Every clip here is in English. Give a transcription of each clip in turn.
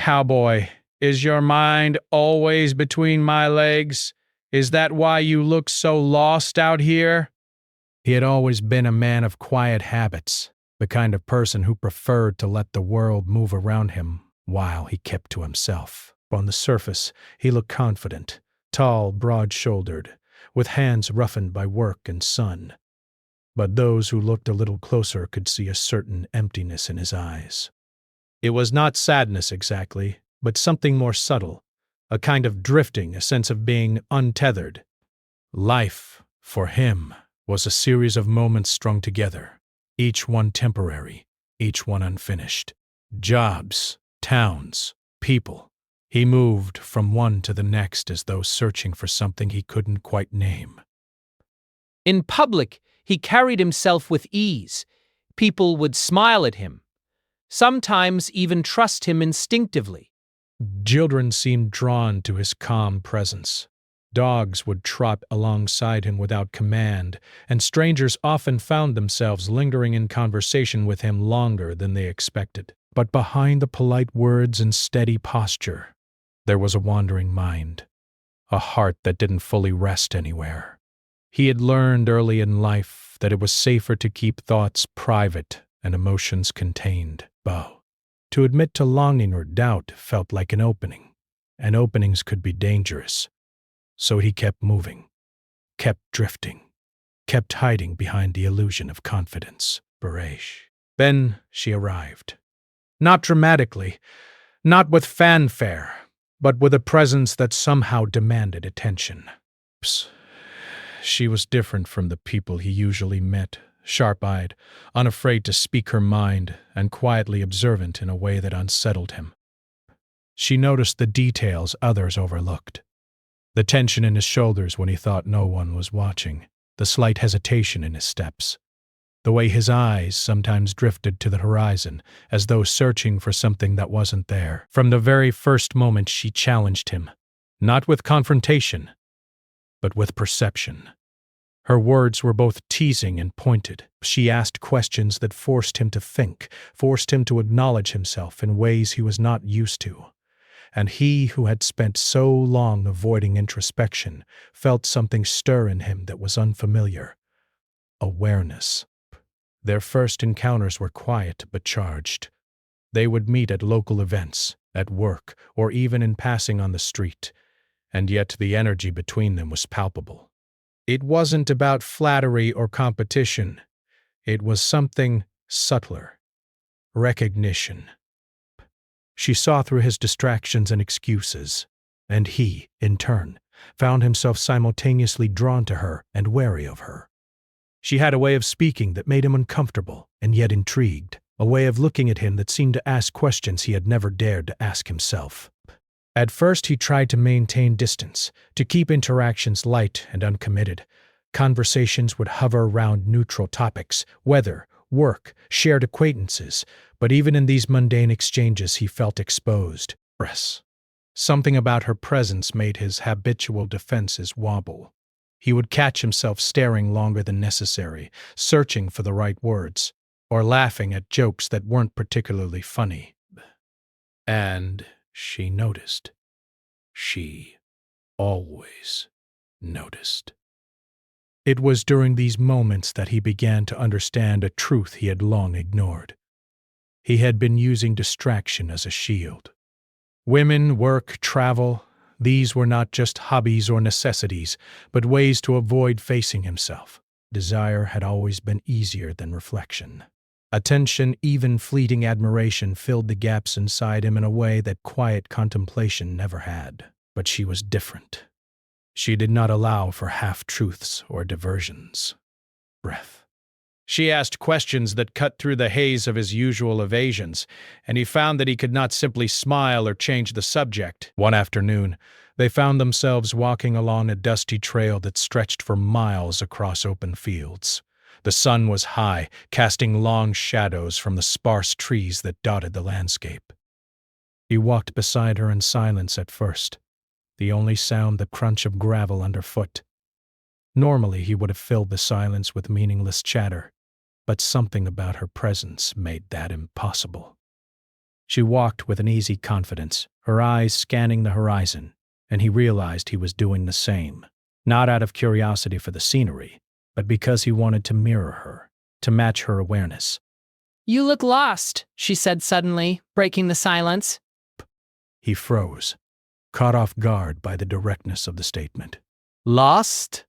Cowboy, is your mind always between my legs? Is that why you look so lost out here?" He had always been a man of quiet habits, the kind of person who preferred to let the world move around him while he kept to himself. On the surface, he looked confident, tall, broad-shouldered, with hands roughened by work and sun. But those who looked a little closer could see a certain emptiness in his eyes. It was not sadness exactly, but something more subtle, a kind of drifting, a sense of being untethered. Life, for him, was a series of moments strung together, each one temporary, each one unfinished. Jobs, towns, people. He moved from one to the next as though searching for something he couldn't quite name. In public, he carried himself with ease. People would smile at him, sometimes even trust him instinctively. Children seemed drawn to his calm presence. Dogs would trot alongside him without command, and strangers often found themselves lingering in conversation with him longer than they expected. But behind the polite words and steady posture, there was a wandering mind, a heart that didn't fully rest anywhere. He had learned early in life that it was safer to keep thoughts private and emotions contained. To admit to longing or doubt felt like an opening, and openings could be dangerous. So he kept moving, kept drifting, kept hiding behind the illusion of confidence. Then she arrived. Not dramatically, not with fanfare, but with a presence that somehow demanded attention. She was different from the people he usually met, sharp-eyed, unafraid to speak her mind, and quietly observant in a way that unsettled him. She noticed the details others overlooked. The tension in his shoulders when he thought no one was watching, the slight hesitation in his steps, the way his eyes sometimes drifted to the horizon as though searching for something that wasn't there. From the very first moment she challenged him, not with confrontation, but with perception. Her words were both teasing and pointed. She asked questions that forced him to think, forced him to acknowledge himself in ways he was not used to. And he who had spent so long avoiding introspection felt something stir in him that was unfamiliar. Awareness. Their first encounters were quiet but charged. They would meet at local events, at work, or even in passing on the street, and yet the energy between them was palpable. It wasn't about flattery or competition. It was something subtler. Recognition. She saw through his distractions and excuses, and he, in turn, found himself simultaneously drawn to her and wary of her. She had a way of speaking that made him uncomfortable and yet intrigued, a way of looking at him that seemed to ask questions he had never dared to ask himself. At first he tried to maintain distance, to keep interactions light and uncommitted. Conversations would hover around neutral topics, weather, work, shared acquaintances, but even in these mundane exchanges he felt exposed. Something about her presence made his habitual defenses wobble. He would catch himself staring longer than necessary, searching for the right words, or laughing at jokes that weren't particularly funny. And she noticed. She always noticed. It was during these moments that he began to understand a truth he had long ignored. He had been using distraction as a shield. Women, work, travel, these were not just hobbies or necessities, but ways to avoid facing himself. Desire had always been easier than reflection. Attention, even fleeting admiration, filled the gaps inside him in a way that quiet contemplation never had. But she was different. She did not allow for half-truths or diversions. She asked questions that cut through the haze of his usual evasions, and he found that he could not simply smile or change the subject. One afternoon, they found themselves walking along a dusty trail that stretched for miles across open fields. The sun was high, casting long shadows from the sparse trees that dotted the landscape. He walked beside her in silence at first, the only sound the crunch of gravel underfoot. Normally he would have filled the silence with meaningless chatter, but something about her presence made that impossible. She walked with an easy confidence, her eyes scanning the horizon, and he realized he was doing the same, not out of curiosity for the scenery, but because he wanted to mirror her, to match her awareness. "You look lost," she said suddenly, breaking the silence. He froze, caught off guard by the directness of the statement. "Lost?"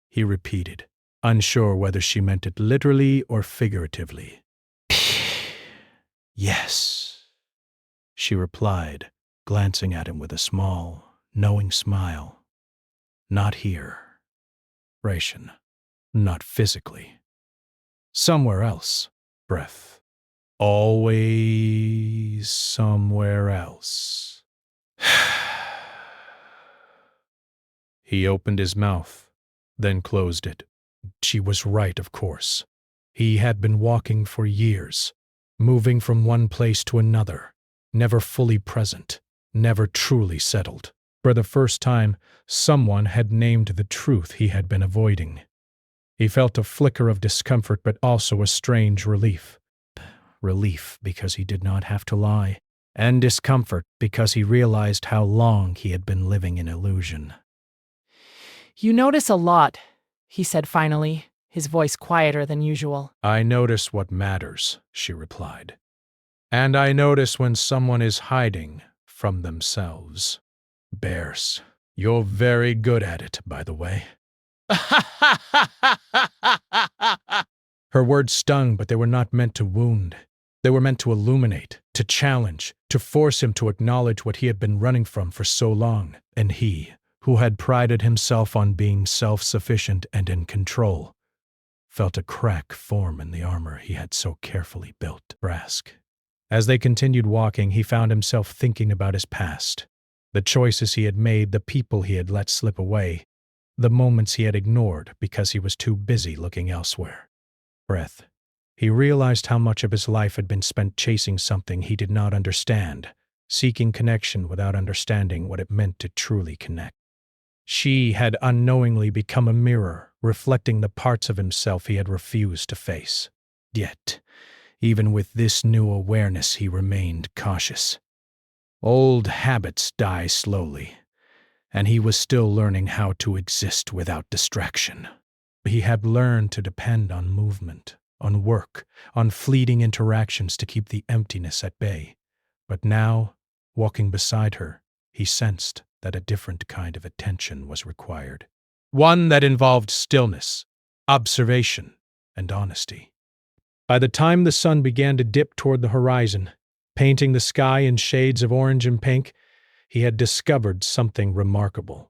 He repeated, unsure whether she meant it literally or figuratively. "Yes," she replied, glancing at him with a small, knowing smile. "Not here. Ration. Not physically. Somewhere else. Breath. Always somewhere else." He opened his mouth, then closed it. She was right, of course. He had been walking for years, moving from one place to another, never fully present, never truly settled. For the first time, someone had named the truth he had been avoiding. He felt a flicker of discomfort, but also a strange relief. Relief because he did not have to lie, and discomfort because he realized how long he had been living in illusion. "You notice a lot," he said finally, his voice quieter than usual. "I notice what matters," she replied. "And I notice when someone is hiding from themselves. Bears. You're very good at it, by the way." Her words stung, but they were not meant to wound. They were meant to illuminate, to challenge, to force him to acknowledge what he had been running from for so long. And he, who had prided himself on being self-sufficient and in control, felt a crack form in the armor he had so carefully built. Brask. As they continued walking, he found himself thinking about his past, the choices he had made, the people he had let slip away, the moments he had ignored because he was too busy looking elsewhere. Breath. He realized how much of his life had been spent chasing something he did not understand, seeking connection without understanding what it meant to truly connect. She had unknowingly become a mirror, reflecting the parts of himself he had refused to face. Yet, even with this new awareness, he remained cautious. Old habits die slowly, and he was still learning how to exist without distraction. He had learned to depend on movement, on work, on fleeting interactions to keep the emptiness at bay. But now, walking beside her, he sensed that a different kind of attention was required. One that involved stillness, observation, and honesty. By the time the sun began to dip toward the horizon, painting the sky in shades of orange and pink, he had discovered something remarkable.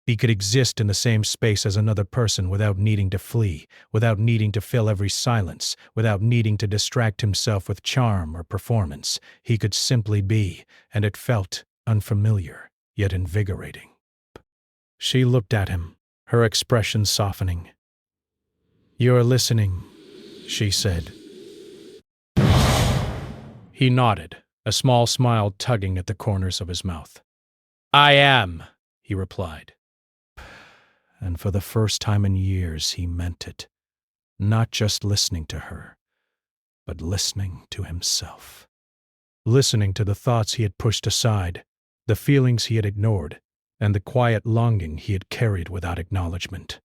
He could exist in the same space as another person without needing to flee, without needing to fill every silence, without needing to distract himself with charm or performance. He could simply be, and it felt unfamiliar, yet invigorating. She looked at him, her expression softening. "You're listening," she said. He nodded, a small smile tugging at the corners of his mouth. "I am," he replied. And for the first time in years, he meant it. Not just listening to her, but listening to himself. Listening to the thoughts he had pushed aside, the feelings he had ignored, and the quiet longing he had carried without acknowledgement.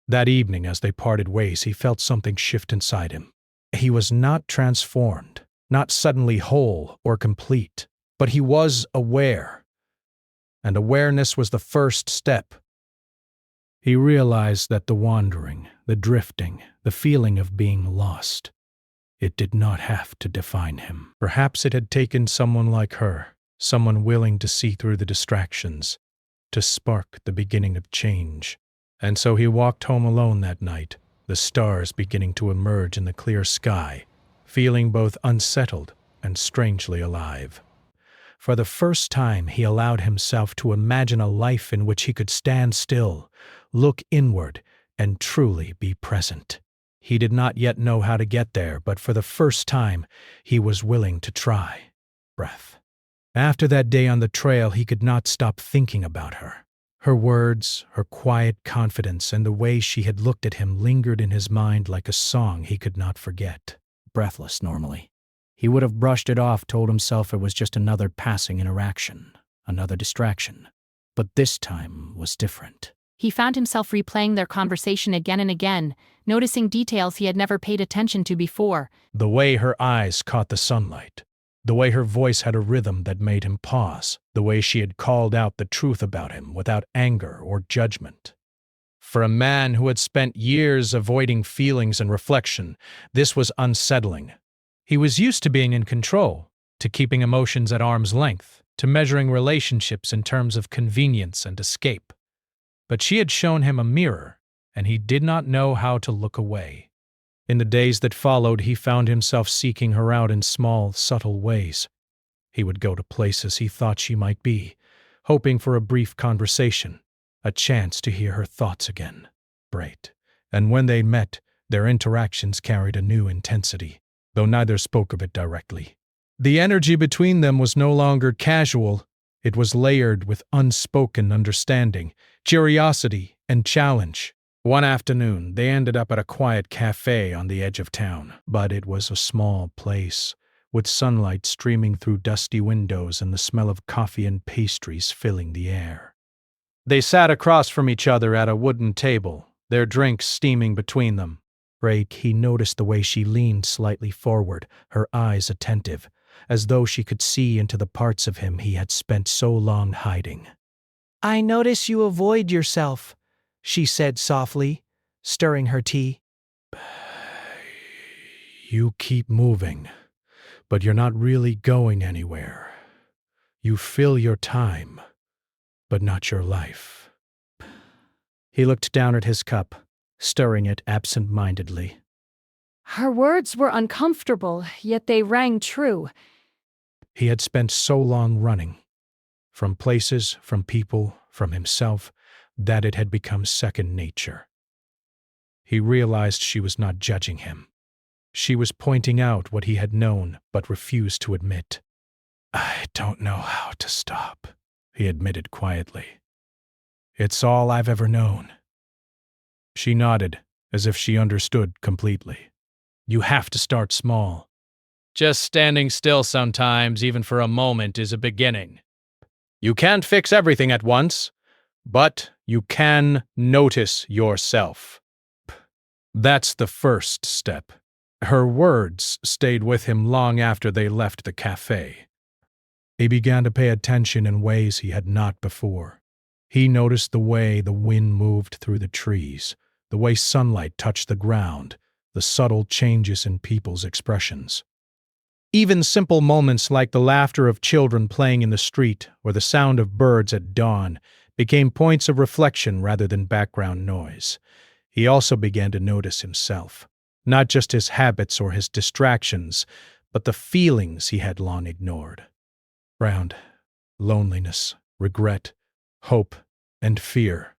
That evening, as they parted ways, he felt something shift inside him. He was not transformed, not suddenly whole or complete, but he was aware. And awareness was the first step. He realized that the wandering, the drifting, the feeling of being lost, it did not have to define him. Perhaps it had taken someone like her, someone willing to see through the distractions, to spark the beginning of change. And so he walked home alone that night, the stars beginning to emerge in the clear sky, feeling both unsettled and strangely alive. For the first time, he allowed himself to imagine a life in which he could stand still, look inward, and truly be present. He did not yet know how to get there, but for the first time, he was willing to try. Breath. After that day on the trail, he could not stop thinking about her. Her words, her quiet confidence, and the way she had looked at him lingered in his mind like a song he could not forget. Breathless normally, He would have brushed it off, told himself it was just another passing interaction, another distraction. But this time was different. He found himself replaying their conversation again and again, noticing details he had never paid attention to before. The way her eyes caught the sunlight, the way her voice had a rhythm that made him pause, the way she had called out the truth about him without anger or judgment. For a man who had spent years avoiding feelings and reflection, this was unsettling. He was used to being in control, to keeping emotions at arm's length, to measuring relationships in terms of convenience and escape. But she had shown him a mirror, and he did not know how to look away. In the days that followed, he found himself seeking her out in small, subtle ways. He would go to places he thought she might be, hoping for a brief conversation, a chance to hear her thoughts again. And when they met, their interactions carried a new intensity, though neither spoke of it directly. The energy between them was no longer casual. It was layered with unspoken understanding, curiosity, and challenge. One afternoon, they ended up at a quiet cafe on the edge of town, but it was a small place, with sunlight streaming through dusty windows and the smell of coffee and pastries filling the air. They sat across from each other at a wooden table, their drinks steaming between them. He noticed the way she leaned slightly forward, her eyes attentive, as though she could see into the parts of him he had spent so long hiding. "I notice you avoid yourself," she said softly, stirring her tea. You keep moving, but you're not really going anywhere. You fill your time, but not your life. He looked down at his cup, stirring it absent-mindedly. Her words were uncomfortable, yet they rang true. He had spent so long running, from places, from people, from himself, that it had become second nature. He realized she was not judging him. She was pointing out what he had known but refused to admit. "I don't know how to stop," he admitted quietly. "It's all I've ever known." She nodded, as if she understood completely. "You have to start small. Just standing still sometimes, even for a moment, is a beginning. You can't fix everything at once, but you can notice yourself. That's the first step." Her words stayed with him long after they left the cafe. He began to pay attention in ways he had not before. He noticed the way the wind moved through the trees, the way sunlight touched the ground, the subtle changes in people's expressions. Even simple moments like the laughter of children playing in the street or the sound of birds at dawn became points of reflection rather than background noise. He also began to notice himself, not just his habits or his distractions, but the feelings he had long ignored. Loneliness, regret, hope, and fear,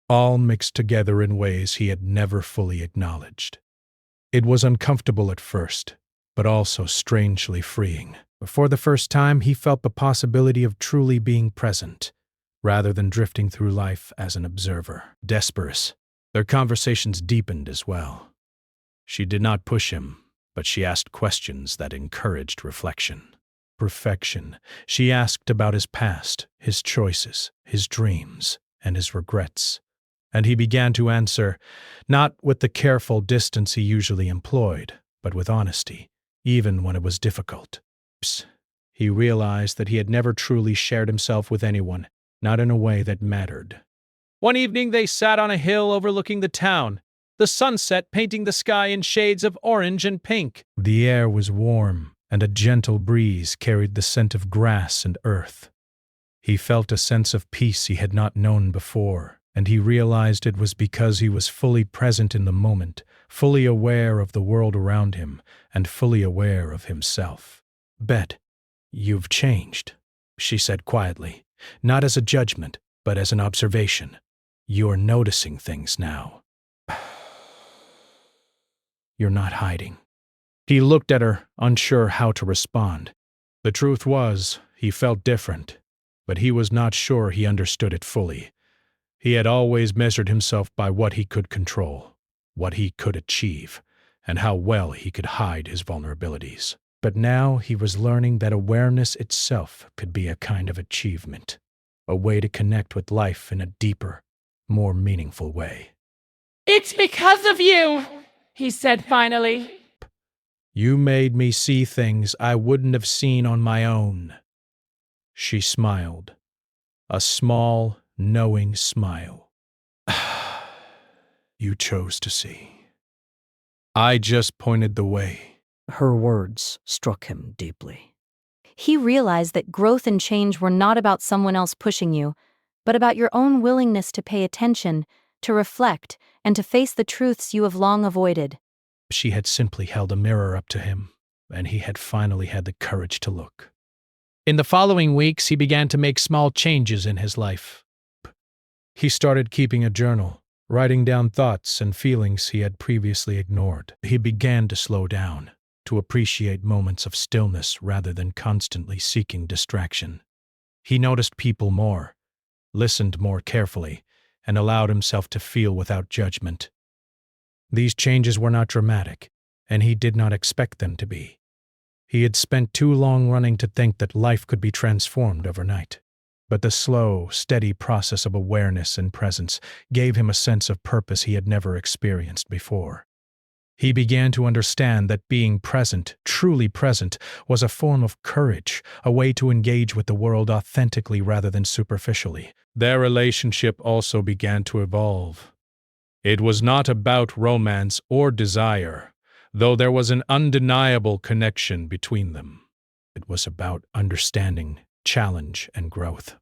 all mixed together in ways he had never fully acknowledged. It was uncomfortable at first, but also strangely freeing. For the first time, he felt the possibility of truly being present, rather than drifting through life as an observer. Desperate. Their conversations deepened as well. She did not push him, but she asked questions that encouraged reflection. Perfection. She asked about his past, his choices, his dreams, and his regrets. And he began to answer, not with the careful distance he usually employed, but with honesty, even when it was difficult. He realized that he had never truly shared himself with anyone, not in a way that mattered. One evening they sat on a hill overlooking the town, the sunset painting the sky in shades of orange and pink. The air was warm, and a gentle breeze carried the scent of grass and earth. He felt a sense of peace he had not known before, and he realized it was because he was fully present in the moment, fully aware of the world around him, and fully aware of himself. "Bet, you've changed," she said quietly, not as a judgment, but as an observation. "You're noticing things now. You're not hiding." He looked at her, unsure how to respond. The truth was, he felt different, but he was not sure he understood it fully. He had always measured himself by what he could control, what he could achieve, and how well he could hide his vulnerabilities. But now he was learning that awareness itself could be a kind of achievement, a way to connect with life in a deeper, more meaningful way. "It's because of you," he said finally. You made me see things I wouldn't have seen on my own. She smiled, a small, knowing smile. You chose to see. I just pointed the way. Her words struck him deeply. He realized that growth and change were not about someone else pushing you, but about your own willingness to pay attention, to reflect, and to face the truths you have long avoided. She had simply held a mirror up to him, and he had finally had the courage to look. In the following weeks, he began to make small changes in his life. He started keeping a journal, writing down thoughts and feelings he had previously ignored. He began to slow down, to appreciate moments of stillness rather than constantly seeking distraction. He noticed people more, listened more carefully, and allowed himself to feel without judgment. These changes were not dramatic, and he did not expect them to be. He had spent too long running to think that life could be transformed overnight. But the slow, steady process of awareness and presence gave him a sense of purpose he had never experienced before. He began to understand that being present, truly present, was a form of courage, a way to engage with the world authentically rather than superficially. Their relationship also began to evolve. It was not about romance or desire, though there was an undeniable connection between them. It was about understanding, challenge, and growth.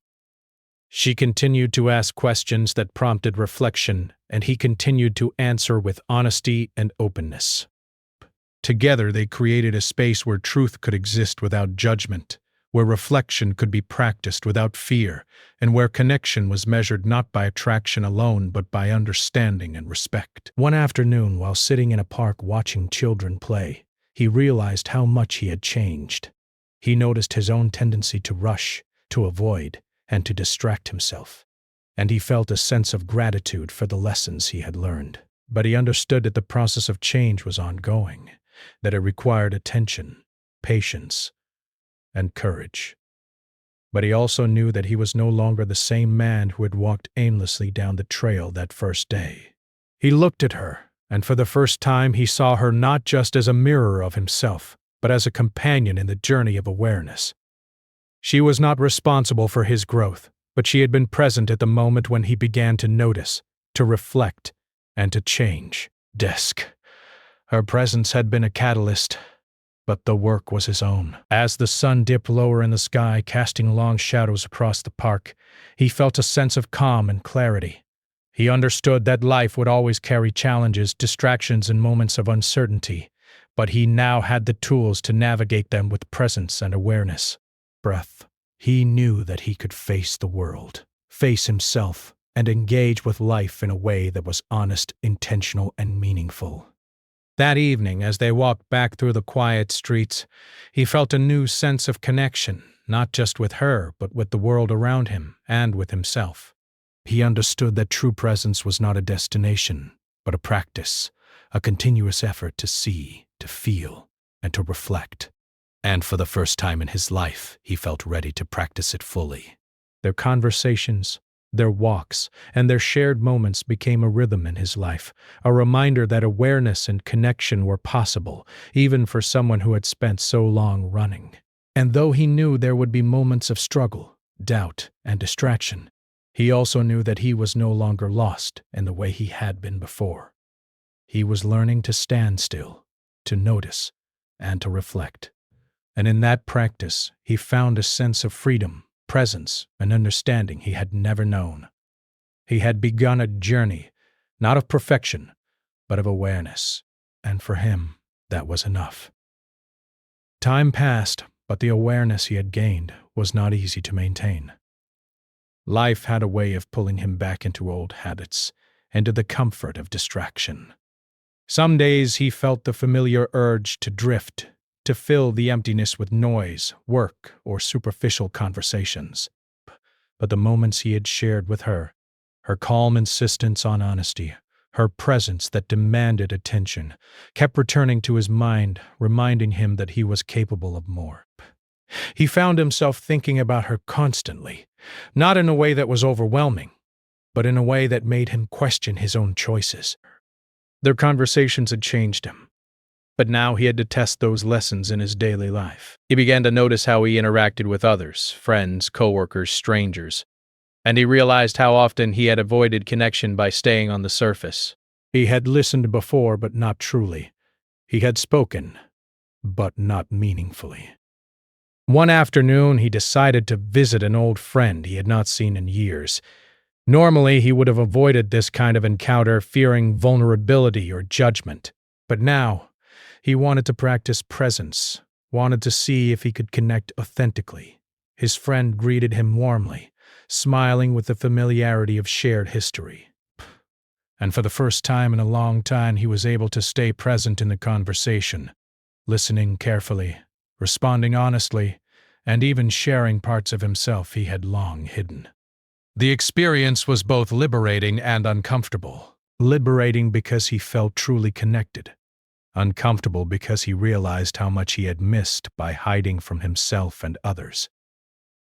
She continued to ask questions that prompted reflection, and he continued to answer with honesty and openness. Together, they created a space where truth could exist without judgment, where reflection could be practiced without fear, and where connection was measured not by attraction alone but by understanding and respect. One afternoon, while sitting in a park watching children play, he realized how much he had changed. He noticed his own tendency to rush, to avoid, and to distract himself, and he felt a sense of gratitude for the lessons he had learned. But he understood that the process of change was ongoing, that it required attention, patience, and courage. But he also knew that he was no longer the same man who had walked aimlessly down the trail that first day. He looked at her, and for the first time he saw her not just as a mirror of himself, but as a companion in the journey of awareness. She was not responsible for his growth, but she had been present at the moment when he began to notice, to reflect, and to change. Her presence had been a catalyst, but the work was his own. As the sun dipped lower in the sky, casting long shadows across the park, he felt a sense of calm and clarity. He understood that life would always carry challenges, distractions, and moments of uncertainty, but he now had the tools to navigate them with presence and awareness. Breath. He knew that he could face the world, face himself, and engage with life in a way that was honest, intentional, and meaningful. That evening, as they walked back through the quiet streets, he felt a new sense of connection, not just with her, but with the world around him and with himself. He understood that true presence was not a destination, but a practice, a continuous effort to see, to feel, and to reflect. And for the first time in his life, he felt ready to practice it fully. Their conversations, their walks, and their shared moments became a rhythm in his life, a reminder that awareness and connection were possible, even for someone who had spent so long running. And though he knew there would be moments of struggle, doubt, and distraction, he also knew that he was no longer lost in the way he had been before. He was learning to stand still, to notice, and to reflect. And in that practice, he found a sense of freedom, presence, and understanding he had never known. He had begun a journey, not of perfection, but of awareness, and for him, that was enough. Time passed, but the awareness he had gained was not easy to maintain. Life had a way of pulling him back into old habits, into the comfort of distraction. Some days he felt the familiar urge to drift, to fill the emptiness with noise, work, or superficial conversations. But the moments he had shared with her, her calm insistence on honesty, Her presence that demanded attention kept returning to his mind, reminding him that he was capable of more. He found himself thinking about her constantly, not in a way that was overwhelming, but in a way that made him question his own choices. Their conversations had changed him, but now he had to test those lessons in his daily life. He began to notice how he interacted with others, friends, coworkers, strangers, and he realized how often he had avoided connection by staying on the surface. He had listened before, but not truly. He had spoken, but not meaningfully. One afternoon, he decided to visit an old friend he had not seen in years. Normally, he would have avoided this kind of encounter, fearing vulnerability or judgment. But now, he wanted to practice presence, wanted to see if he could connect authentically. His friend greeted him warmly, smiling with the familiarity of shared history. And for the first time in a long time, he was able to stay present in the conversation, listening carefully, responding honestly, and even sharing parts of himself he had long hidden. The experience was both liberating and uncomfortable. Liberating because he felt truly connected. Uncomfortable because he realized how much he had missed by hiding from himself and others.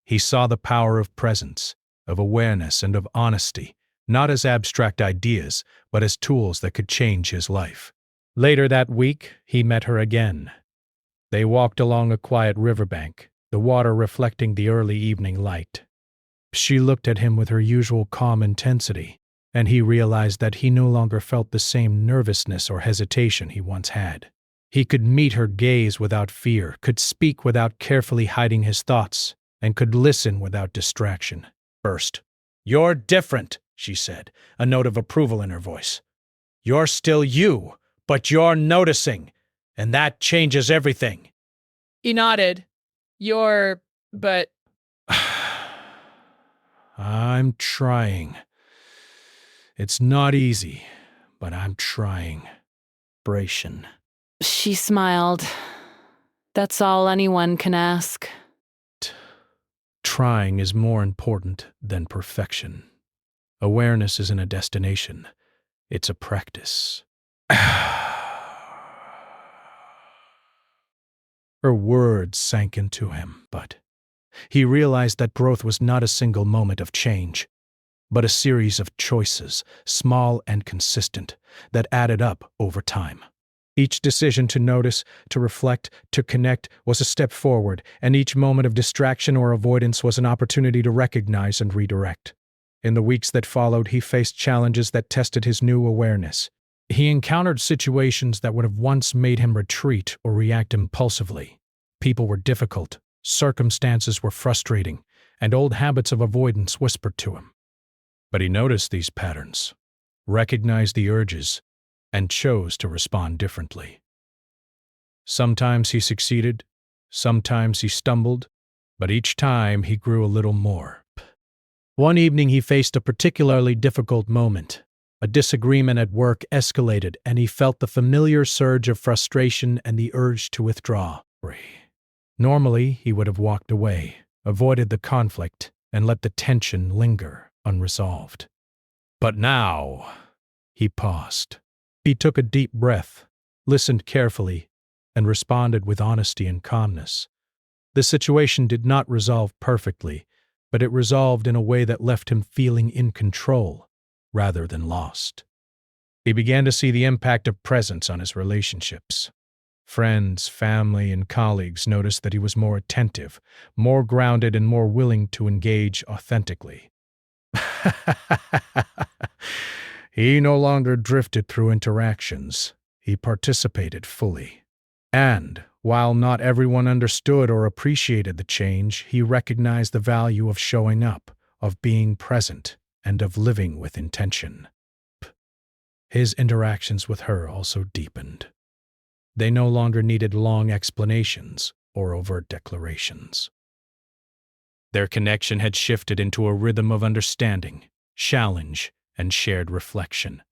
He saw the power of presence, of awareness, and of honesty, not as abstract ideas, but as tools that could change his life. Later that week, he met her again. They walked along a quiet riverbank, the water reflecting the early evening light. She looked at him with her usual calm intensity, and he realized that he no longer felt the same nervousness or hesitation he once had. He could meet her gaze without fear, could speak without carefully hiding his thoughts, and could listen without distraction. First, "You're different," she said, a note of approval in her voice. "You're still you, but you're noticing, and that changes everything." He nodded. But I'm trying. It's not easy, but I'm trying. Bration. She smiled. That's all anyone can ask. Trying is more important than perfection. Awareness isn't a destination. It's a practice. Her words sank into him, but he realized that growth was not a single moment of change, but a series of choices, small and consistent, that added up over time. Each decision to notice, to reflect, to connect was a step forward, and each moment of distraction or avoidance was an opportunity to recognize and redirect. In the weeks that followed, he faced challenges that tested his new awareness. He encountered situations that would have once made him retreat or react impulsively. People were difficult, circumstances were frustrating, and old habits of avoidance whispered to him. But he noticed these patterns, recognized the urges, and chose to respond differently. Sometimes he succeeded, sometimes he stumbled, but each time he grew a little more. One evening he faced a particularly difficult moment. A disagreement at work escalated, and he felt the familiar surge of frustration and the urge to withdraw. Normally, he would have walked away, avoided the conflict, and let the tension linger unresolved. But now, he paused. He took a deep breath, listened carefully, and responded with honesty and calmness. The situation did not resolve perfectly, but it resolved in a way that left him feeling in control rather than lost. He began to see the impact of presence on his relationships. Friends, family, and colleagues noticed that he was more attentive, more grounded, and more willing to engage authentically. He no longer drifted through interactions. He participated fully. And, while not everyone understood or appreciated the change, he recognized the value of showing up, of being present, and of living with intention. His interactions with her also deepened. They no longer needed long explanations or overt declarations. Their connection had shifted into a rhythm of understanding, challenge, and shared reflection.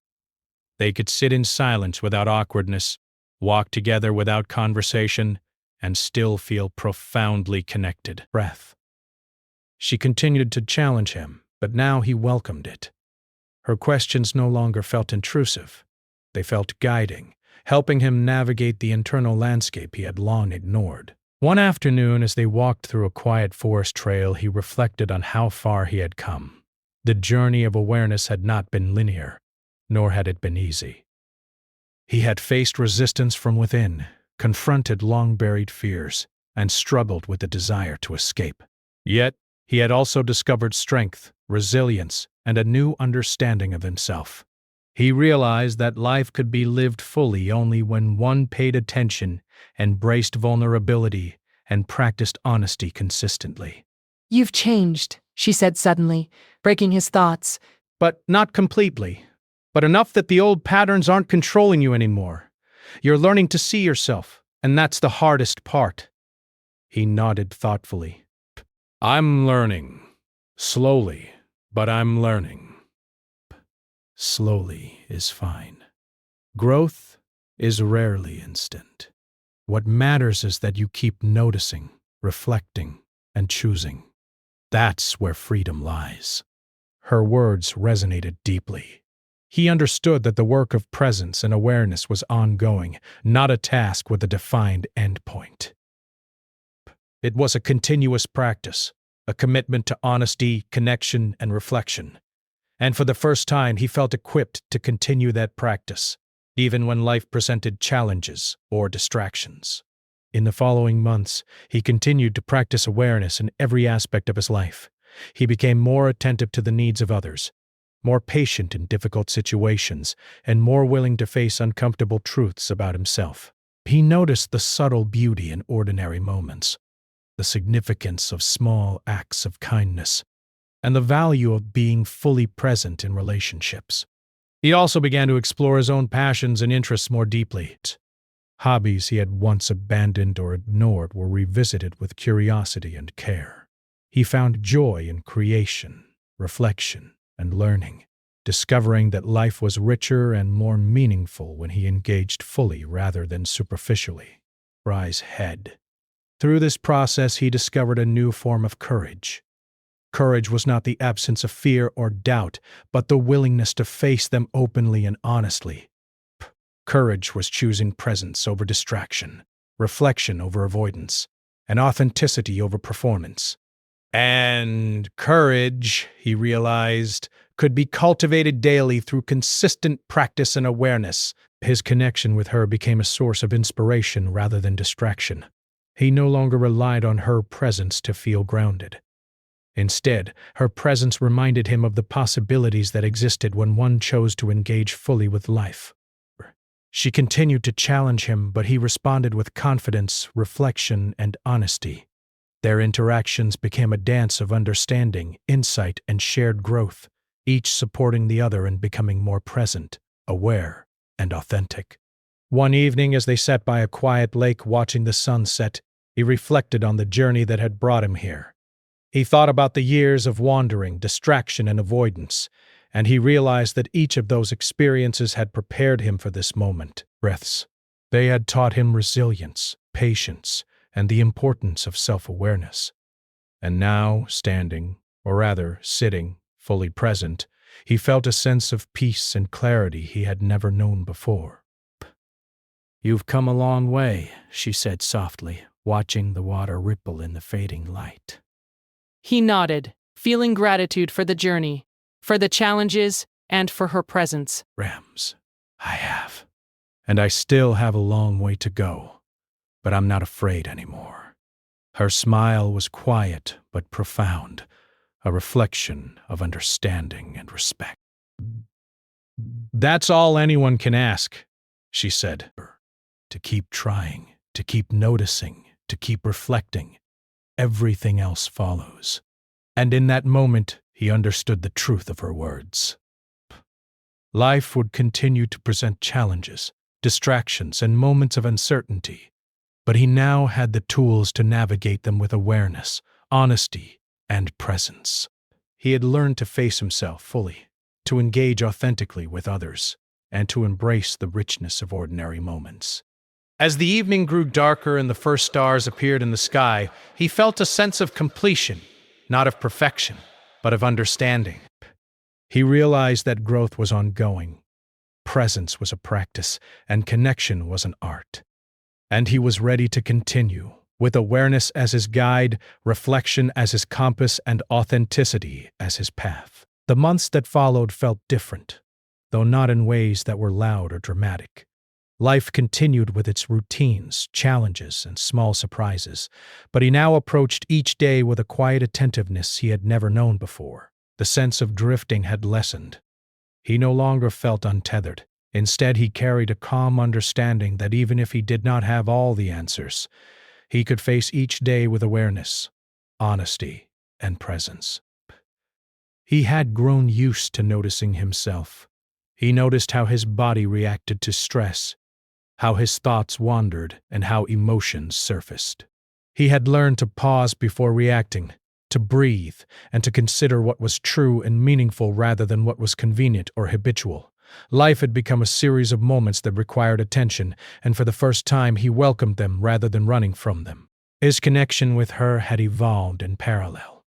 They could sit in silence without awkwardness, walk together without conversation, and still feel profoundly connected. Breath. She continued to challenge him, but now he welcomed it. Her questions no longer felt intrusive. They felt guiding, helping him navigate the internal landscape he had long ignored. One afternoon, as they walked through a quiet forest trail, he reflected on how far he had come. The journey of awareness had not been linear, nor had it been easy. He had faced resistance from within, confronted long-buried fears, and struggled with the desire to escape. Yet, he had also discovered strength, resilience, and a new understanding of himself. He realized that life could be lived fully only when one paid attention, embraced vulnerability, and practiced honesty consistently. You've changed, she said suddenly, breaking his thoughts. But not completely. But enough that the old patterns aren't controlling you anymore. You're learning to see yourself, and that's the hardest part. He nodded thoughtfully. I'm learning. Slowly, but I'm learning. Slowly is fine. Growth is rarely instant. What matters is that you keep noticing, reflecting, and choosing. That's where freedom lies. Her words resonated deeply. He understood that the work of presence and awareness was ongoing, not a task with a defined endpoint. It was a continuous practice, a commitment to honesty, connection, and reflection. And for the first time, he felt equipped to continue that practice, even when life presented challenges or distractions. In the following months, he continued to practice awareness in every aspect of his life. He became more attentive to the needs of others, more patient in difficult situations, and more willing to face uncomfortable truths about himself. He noticed the subtle beauty in ordinary moments, the significance of small acts of kindness, and the value of being fully present in relationships. He also began to explore his own passions and interests more deeply. Hobbies he had once abandoned or ignored were revisited with curiosity and care. He found joy in creation, reflection, and learning, discovering that life was richer and more meaningful when he engaged fully rather than superficially. Rise head. Through this process, he discovered a new form of courage. Courage was not the absence of fear or doubt, but the willingness to face them openly and honestly. Courage was choosing presence over distraction, reflection over avoidance, and authenticity over performance. And courage, he realized, could be cultivated daily through consistent practice and awareness. His connection with her became a source of inspiration rather than distraction. He no longer relied on her presence to feel grounded. Instead, her presence reminded him of the possibilities that existed when one chose to engage fully with life. She continued to challenge him, but he responded with confidence, reflection, and honesty. Their interactions became a dance of understanding, insight, and shared growth, each supporting the other and becoming more present, aware, and authentic. One evening, as they sat by a quiet lake watching the sun set, he reflected on the journey that had brought him here. He thought about the years of wandering, distraction, and avoidance, and he realized that each of those experiences had prepared him for this moment. Breaths. They had taught him resilience, patience, and the importance of self-awareness. And now, standing, or rather sitting, fully present, he felt a sense of peace and clarity he had never known before. You've come a long way, she said softly, watching the water ripple in the fading light. He nodded, feeling gratitude for the journey, for the challenges, and for her presence. Rams, I have. And I still have a long way to go, but I'm not afraid anymore. Her smile was quiet but profound, a reflection of understanding and respect. That's all anyone can ask, she said. To keep trying, to keep noticing, to keep reflecting. Everything else follows. And in that moment, he understood the truth of her words. Life would continue to present challenges, distractions, and moments of uncertainty, but he now had the tools to navigate them with awareness, honesty, and presence. He had learned to face himself fully, to engage authentically with others, and to embrace the richness of ordinary moments. As the evening grew darker and the first stars appeared in the sky, he felt a sense of completion, not of perfection, but of understanding. He realized that growth was ongoing, presence was a practice, and connection was an art. And he was ready to continue, with awareness as his guide, reflection as his compass, and authenticity as his path. The months that followed felt different, though not in ways that were loud or dramatic. Life continued with its routines, challenges, and small surprises, but he now approached each day with a quiet attentiveness he had never known before. The sense of drifting had lessened. He no longer felt untethered. Instead, he carried a calm understanding that even if he did not have all the answers, he could face each day with awareness, honesty, and presence. He had grown used to noticing himself. He noticed how his body reacted to stress, how his thoughts wandered, and how emotions surfaced. He had learned to pause before reacting, to breathe, and to consider what was true and meaningful rather than what was convenient or habitual. Life had become a series of moments that required attention, and for the first time he welcomed them rather than running from them. His connection with her had evolved in parallel.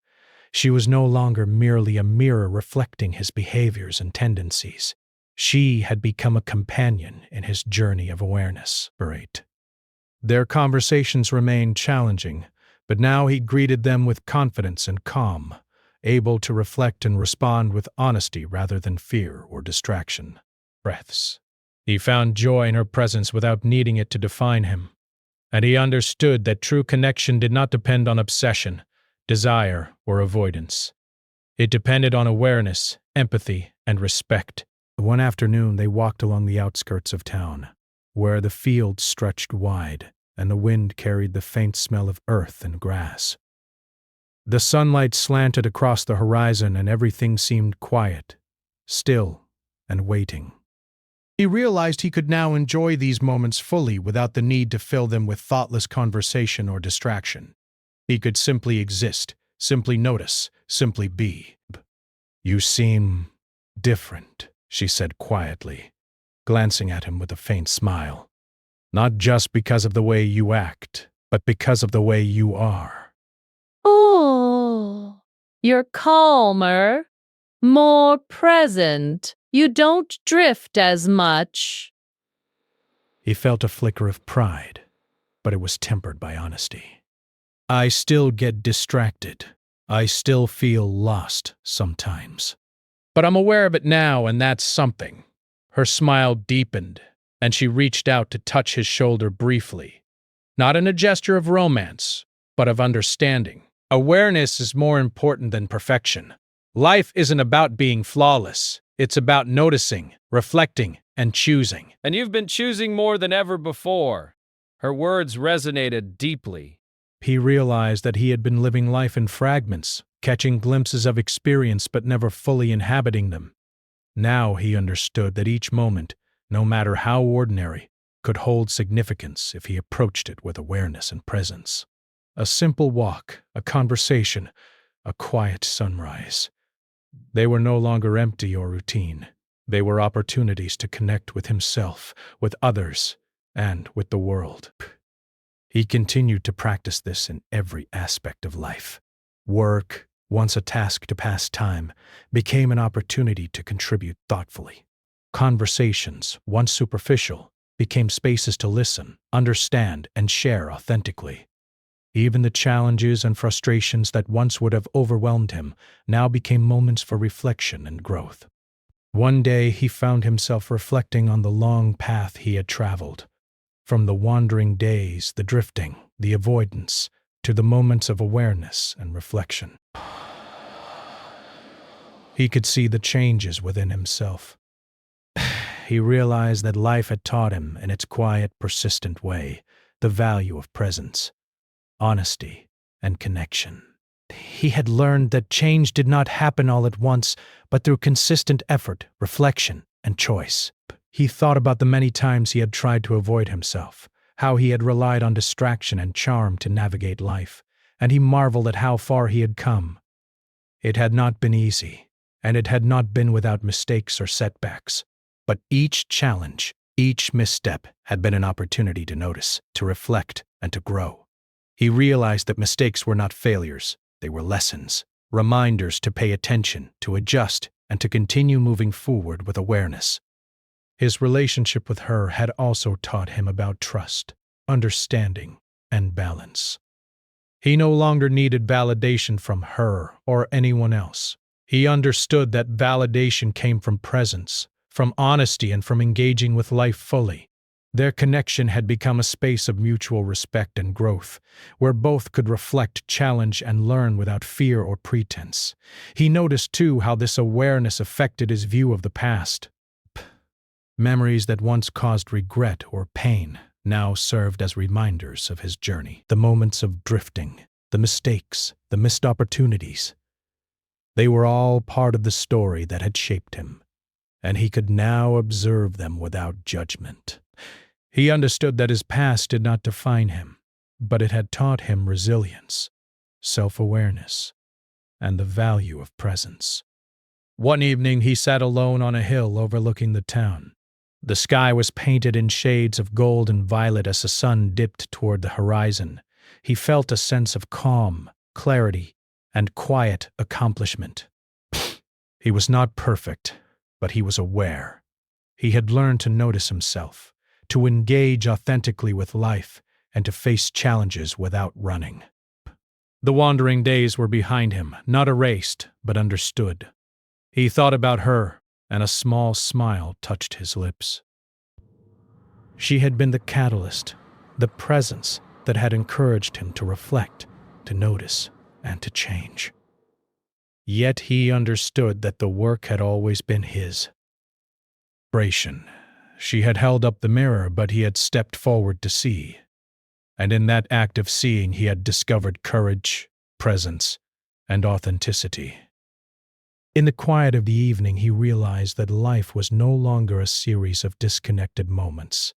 She was no longer merely a mirror reflecting his behaviors and tendencies. She had become a companion in his journey of awareness. Their conversations remained challenging, but now he greeted them with confidence and calm, able to reflect and respond with honesty rather than fear or distraction. Breaths. He found joy in her presence without needing it to define him, and he understood that true connection did not depend on obsession, desire, or avoidance. It depended on awareness, empathy, and respect. One afternoon they walked along the outskirts of town, where the fields stretched wide and the wind carried the faint smell of earth and grass. The sunlight slanted across the horizon and everything seemed quiet, still, and waiting. He realized he could now enjoy these moments fully without the need to fill them with thoughtless conversation or distraction. He could simply exist, simply notice, simply be. "You seem different," she said quietly, glancing at him with a faint smile. "Not just because of the way you act, but because of the way you are." "Oh, you're calmer, more present. You don't drift as much." He felt a flicker of pride, but it was tempered by honesty. "I still get distracted. I still feel lost sometimes. But I'm aware of it now, and that's something." Her smile deepened, and she reached out to touch his shoulder briefly, not in a gesture of romance, but of understanding. Awareness is more important than perfection. Life isn't about being flawless. It's about noticing, reflecting, and choosing. And you've been choosing more than ever before. Her words resonated deeply. He realized that he had been living life in fragments, catching glimpses of experience but never fully inhabiting them. Now he understood that each moment, no matter how ordinary, could hold significance if he approached it with awareness and presence. A simple walk, a conversation, a quiet sunrise. They were no longer empty or routine. They were opportunities to connect with himself, with others, and with the world. He continued to practice this in every aspect of life. Work, once a task to pass time, became an opportunity to contribute thoughtfully. Conversations, once superficial, became spaces to listen, understand, and share authentically. Even the challenges and frustrations that once would have overwhelmed him now became moments for reflection and growth. One day he found himself reflecting on the long path he had traveled, from the wandering days, the drifting, the avoidance, to the moments of awareness and reflection. He could see the changes within himself. He realized that life had taught him, in its quiet, persistent way, the value of presence, honesty, and connection. He had learned that change did not happen all at once, but through consistent effort, reflection, and choice. He thought about the many times he had tried to avoid himself, how he had relied on distraction and charm to navigate life, and he marveled at how far he had come. It had not been easy, and it had not been without mistakes or setbacks, but each challenge, each misstep had been an opportunity to notice, to reflect, and to grow. He realized that mistakes were not failures, they were lessons, reminders to pay attention, to adjust, and to continue moving forward with awareness. His relationship with her had also taught him about trust, understanding, and balance. He no longer needed validation from her or anyone else. He understood that validation came from presence, from honesty, and from engaging with life fully. Their connection had become a space of mutual respect and growth, where both could reflect, challenge, and learn without fear or pretense. He noticed, too, how this awareness affected his view of the past. Memories that once caused regret or pain now served as reminders of his journey. The moments of drifting, the mistakes, the missed opportunities. They were all part of the story that had shaped him, and he could now observe them without judgment. He understood that his past did not define him, but it had taught him resilience, self-awareness, and the value of presence. One evening he sat alone on a hill overlooking the town. The sky was painted in shades of gold and violet as the sun dipped toward the horizon. He felt a sense of calm, clarity, and quiet accomplishment. He was not perfect, but he was aware. He had learned to notice himself, to engage authentically with life, and to face challenges without running. The wandering days were behind him, not erased, but understood. He thought about her, and a small smile touched his lips. She had been the catalyst, the presence that had encouraged him to reflect, to notice, and to change. Yet he understood that the work had always been his. Narration. She had held up the mirror, but he had stepped forward to see. And in that act of seeing, he had discovered courage, presence, and authenticity. In the quiet of the evening, he realized that life was no longer a series of disconnected moments.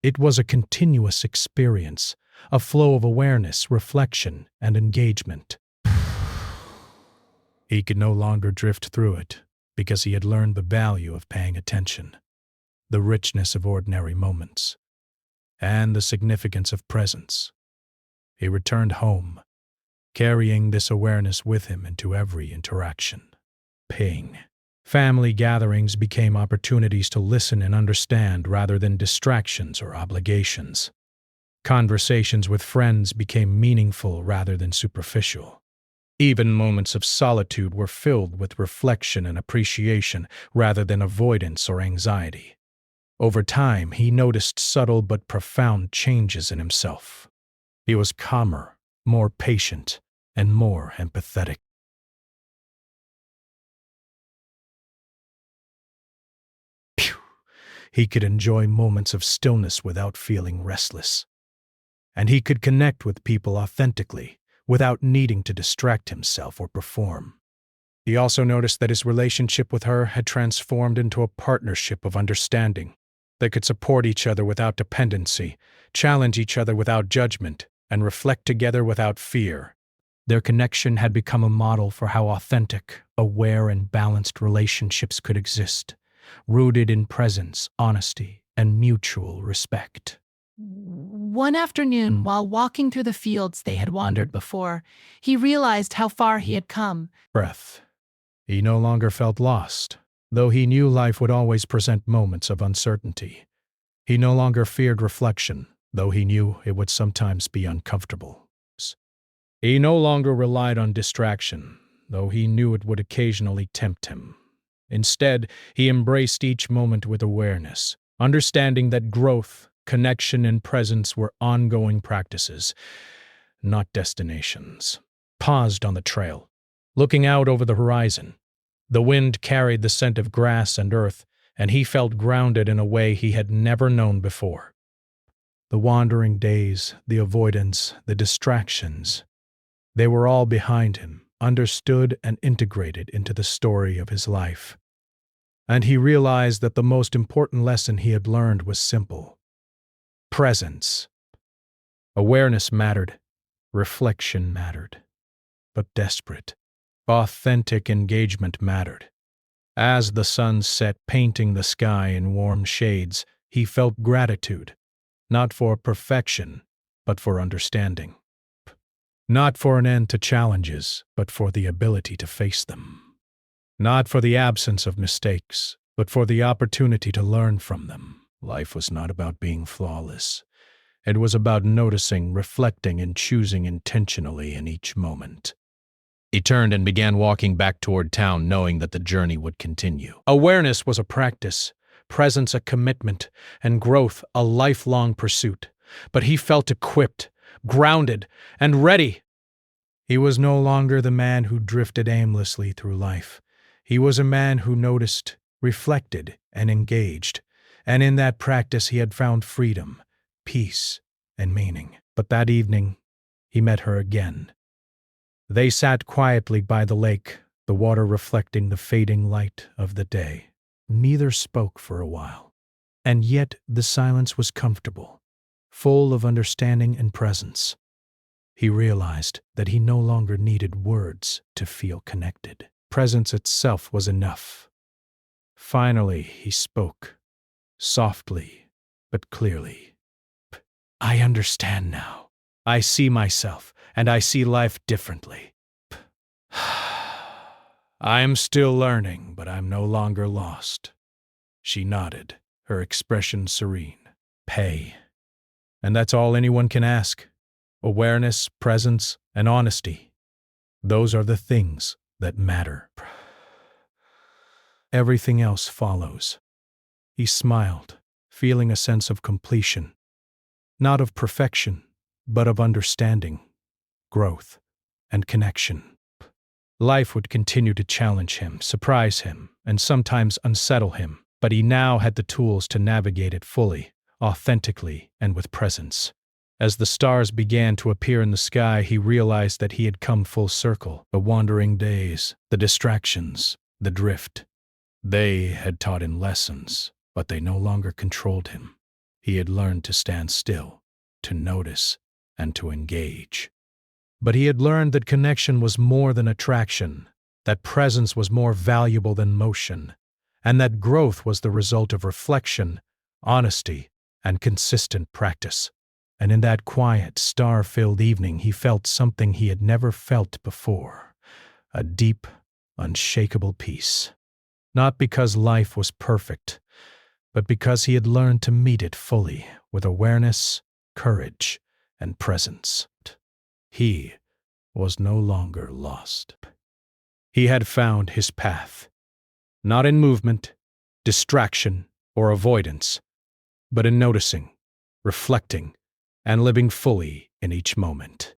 It was a continuous experience, a flow of awareness, reflection, and engagement. He could no longer drift through it, because he had learned the value of paying attention, the richness of ordinary moments, and the significance of presence. He returned home, carrying this awareness with him into every interaction. Ping. Family gatherings became opportunities to listen and understand rather than distractions or obligations. Conversations with friends became meaningful rather than superficial. Even moments of solitude were filled with reflection and appreciation rather than avoidance or anxiety. Over time, he noticed subtle but profound changes in himself. He was calmer, more patient, and more empathetic. He could enjoy moments of stillness without feeling restless. And he could connect with people authentically, without needing to distract himself or perform. He also noticed that his relationship with her had transformed into a partnership of understanding. They could support each other without dependency, challenge each other without judgment, and reflect together without fear. Their connection had become a model for how authentic, aware, and balanced relationships could exist, rooted in presence, honesty, and mutual respect. One afternoon, while walking through the fields they had wandered before, he realized how far he had come. Breath. He no longer felt lost, though he knew life would always present moments of uncertainty. He no longer feared reflection, though he knew it would sometimes be uncomfortable. He no longer relied on distraction, though he knew it would occasionally tempt him. Instead, he embraced each moment with awareness, understanding that growth, connection, and presence were ongoing practices, not destinations. Paused on the trail, looking out over the horizon. The wind carried the scent of grass and earth, and he felt grounded in a way he had never known before. The wandering days, the avoidance, the distractions, they were all behind him, understood and integrated into the story of his life. And he realized that the most important lesson he had learned was simple. Presence. Awareness mattered. Reflection mattered. But desperate, authentic engagement mattered. As the sun set, painting the sky in warm shades, he felt gratitude, not for perfection, but for understanding. Not for an end to challenges, but for the ability to face them. Not for the absence of mistakes, but for the opportunity to learn from them. Life was not about being flawless. It was about noticing, reflecting, and choosing intentionally in each moment. He turned and began walking back toward town, knowing that the journey would continue. Awareness was a practice, presence a commitment, and growth a lifelong pursuit. But he felt equipped, grounded, and ready. He was no longer the man who drifted aimlessly through life. He was a man who noticed, reflected, and engaged. And in that practice he had found freedom, peace, and meaning. But that evening, he met her again. They sat quietly by the lake, the water reflecting the fading light of the day. Neither spoke for a while, and yet the silence was comfortable, full of understanding and presence. He realized that he no longer needed words to feel connected. Presence itself was enough. Finally, he spoke, softly but clearly. "I understand now. I see myself, and I see life differently. I am still learning, but I'm no longer lost." She nodded, her expression serene. Pay. And that's all anyone can ask. Awareness, presence, and honesty. Those are the things that matter. Everything else follows. He smiled, feeling a sense of completion. Not of perfection, but of understanding, growth, and connection. Life would continue to challenge him, surprise him, and sometimes unsettle him, but he now had the tools to navigate it fully, authentically, and with presence. As the stars began to appear in the sky, he realized that he had come full circle. The wandering days, the distractions, the drift. They had taught him lessons, but they no longer controlled him. He had learned to stand still, to notice, and to engage. But he had learned that connection was more than attraction, that presence was more valuable than motion, and that growth was the result of reflection, honesty, and consistent practice. And in that quiet, star-filled evening, he felt something he had never felt before, a deep, unshakable peace. Not because life was perfect, but because he had learned to meet it fully with awareness, courage, and presence. He was no longer lost. He had found his path, not in movement, distraction, or avoidance, but in noticing, reflecting, and living fully in each moment.